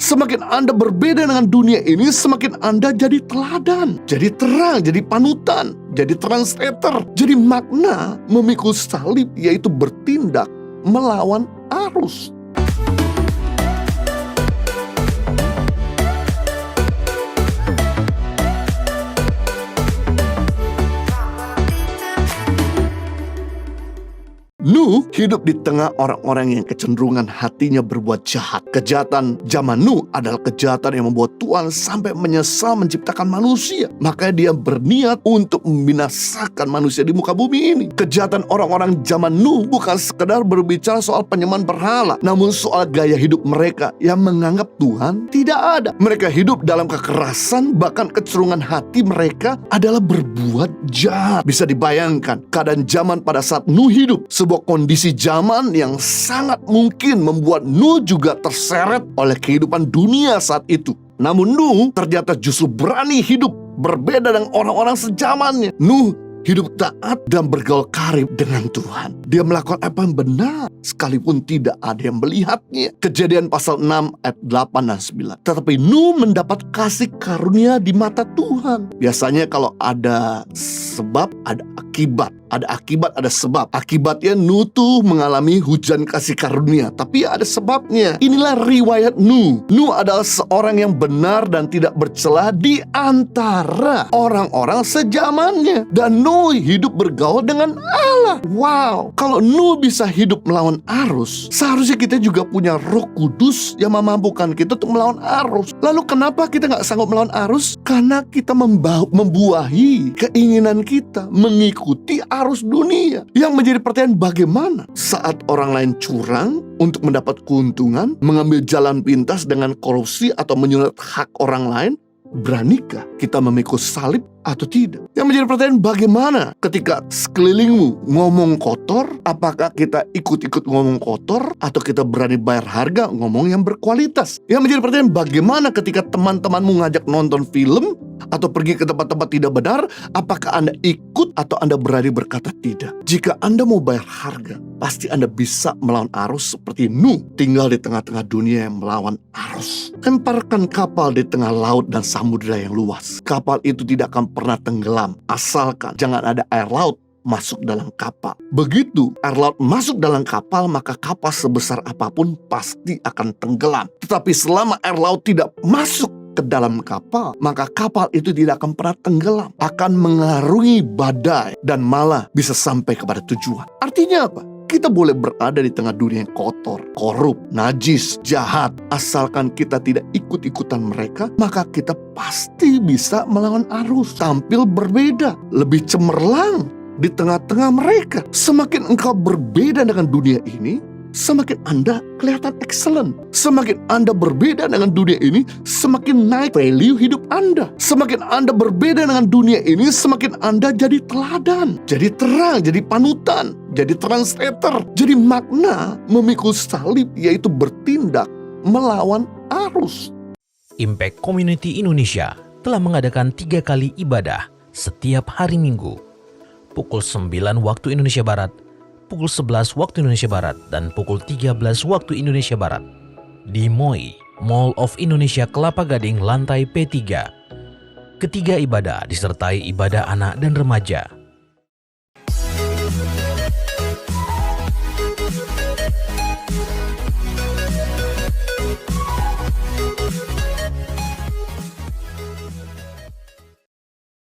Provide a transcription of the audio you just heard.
Semakin Anda berbeda dengan dunia ini, semakin Anda jadi teladan, jadi terang, jadi panutan, jadi translator, jadi makna memikul salib, yaitu bertindak melawan arus. Nuh hidup di tengah orang-orang yang kecenderungan hatinya berbuat jahat. Kejahatan zaman Nuh adalah kejahatan yang membuat Tuhan sampai menyesal menciptakan manusia. Maka dia berniat untuk membinasakan manusia di muka bumi ini. Kejahatan orang-orang zaman Nuh bukan sekedar berbicara soal penyembahan berhala, namun soal gaya hidup mereka yang menganggap Tuhan tidak ada. Mereka hidup dalam kekerasan, bahkan kecenderungan hati mereka adalah berbuat jahat. Bisa dibayangkan keadaan zaman pada saat Nuh hidup, sebuah kondisi zaman yang sangat mungkin membuat Nuh juga terseret oleh kehidupan dunia saat itu. Namun Nuh ternyata justru berani hidup berbeda dengan orang-orang sezamannya. Nuh hidup taat dan bergaul karib dengan Tuhan. Dia melakukan apa yang benar sekalipun tidak ada yang melihatnya. Kejadian pasal 6 ayat 8 dan 9. Tetapi Nuh mendapat kasih karunia di mata Tuhan. Biasanya kalau ada sebab, ada akibat. Ada akibat, ada sebab. Akibatnya Nuh tuh mengalami hujan kasih karunia, tapi ada sebabnya. Inilah riwayat Nuh. Nuh adalah seorang yang benar dan tidak bercela di antara orang-orang sezamannya. Dan Nuh hidup bergaul dengan Allah. Wow, kalau Nuh bisa hidup melawan arus, seharusnya kita juga punya Roh Kudus yang memampukan kita untuk melawan arus. Lalu kenapa kita nggak sanggup melawan arus? Karena kita membuahi keinginan kita mengikuti arus dunia. Yang menjadi pertanyaan, bagaimana saat orang lain curang untuk mendapat keuntungan, mengambil jalan pintas dengan korupsi atau menyulut hak orang lain? Beranikah kita memikul salib atau tidak? Yang menjadi pertanyaan, bagaimana ketika sekelilingmu ngomong kotor, apakah kita ikut-ikut ngomong kotor atau kita berani bayar harga ngomong yang berkualitas? Yang menjadi pertanyaan, bagaimana ketika teman-temanmu ngajak nonton film atau pergi ke tempat-tempat tidak benar, apakah Anda ikut atau Anda berani berkata tidak? Jika Anda mau bayar harga, pasti Anda bisa melawan arus seperti Nuh, tinggal di tengah-tengah dunia yang melawan arus. Lemparkan kapal di tengah laut dan samudera yang luas. Kapal itu tidak akan pernah tenggelam, asalkan jangan ada air laut masuk dalam kapal. Begitu air laut masuk dalam kapal, maka kapal sebesar apapun pasti akan tenggelam. Tetapi selama air laut tidak masuk ke dalam kapal, maka kapal itu tidak akan pernah tenggelam, akan mengarungi badai dan malah bisa sampai kepada tujuan. Artinya apa? Kita boleh berada di tengah dunia yang kotor, korup, najis, jahat. Asalkan kita tidak ikut-ikutan mereka, maka kita pasti bisa melawan arus, tampil berbeda, lebih cemerlang di tengah-tengah mereka. Semakin engkau berbeda dengan dunia ini, semakin Anda kelihatan excellent. Semakin Anda berbeda dengan dunia ini, semakin naik value hidup Anda. Semakin Anda berbeda dengan dunia ini, semakin Anda jadi teladan, jadi terang, jadi panutan, jadi translator, jadi makna memikul salib, yaitu bertindak melawan arus. Impact Community Indonesia telah mengadakan 3 kali ibadah setiap hari Minggu, pukul 9 waktu Indonesia Barat, pukul 11 waktu Indonesia Barat, dan pukul 13 waktu Indonesia Barat di MOI, Mall of Indonesia Kelapa Gading, lantai P3. Ketiga ibadah disertai ibadah anak dan remaja.